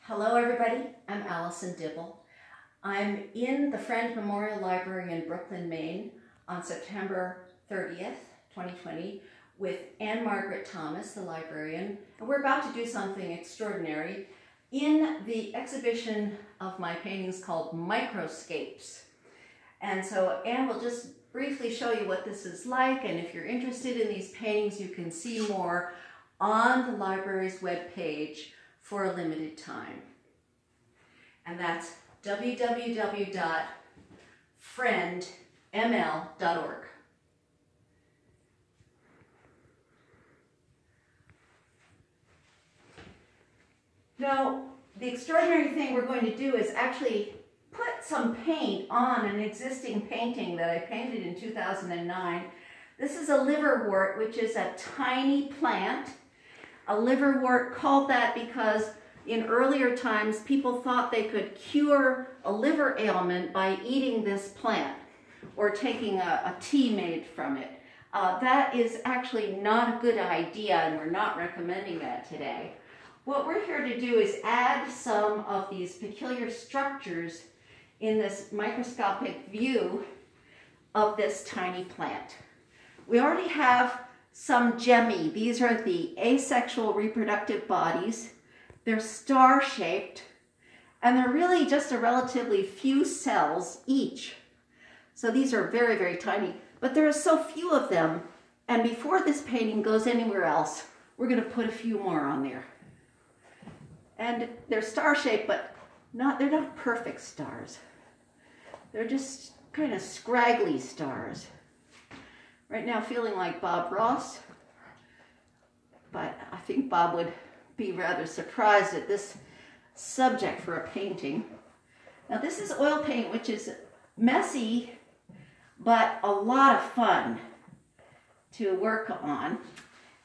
Hello everybody, I'm Alison Dibble. I'm in the Friend Memorial Library in Brooklyn, Maine on September 30th, 2020 with Anne Margaret Thomas, the librarian, and we're about to do something extraordinary in the exhibition of my paintings called Microscapes. And so Anne will just briefly show you what this is like, and if you're interested in these paintings, you can see more on the library's webpage for a limited time. And that's www.friendml.org. Now, the extraordinary thing we're going to do is actually put some paint on an existing painting that I painted in 2009. This is a liverwort, which is a tiny plant. A liverwort, called that because in earlier times people thought they could cure a liver ailment by eating this plant or taking a tea made from it. That is actually not a good idea, and we're not recommending that today. What we're here to do is add some of these peculiar structures in this microscopic view of this tiny plant. We already have some gemmi. These are the asexual reproductive bodies. They're star-shaped, and they're really just a relatively few cells each. So these are very, very tiny, but there are so few of them, and before this painting goes anywhere else, we're going to put a few more on there. And they're star-shaped, but they're not perfect stars. They're just kind of scraggly stars. Right now feeling like Bob Ross, but I think Bob would be rather surprised at this subject for a painting. Now this is oil paint, which is messy, but a lot of fun to work on.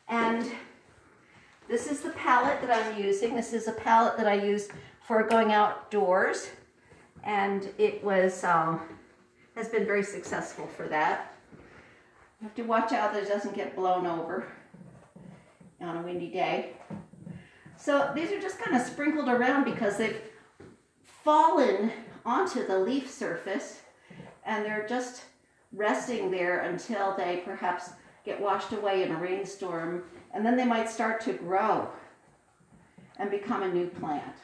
And this is the palette that I'm using. This is a palette that I used for going outdoors, and it was has been very successful for that. You have to watch out that it doesn't get blown over on a windy day. So these are just kind of sprinkled around because they've fallen onto the leaf surface, and they're just resting there until they perhaps get washed away in a rainstorm, and then they might start to grow and become a new plant.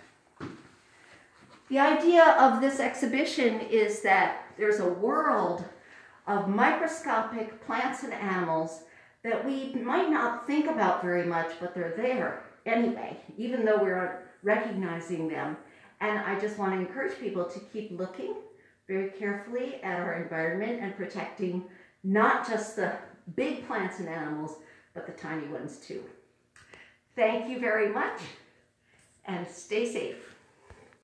The idea of this exhibition is that there's a world of microscopic plants and animals that we might not think about very much, but they're there anyway, even though we're recognizing them. And I just want to encourage people to keep looking very carefully at our environment and protecting not just the big plants and animals, but the tiny ones too. Thank you very much, and stay safe.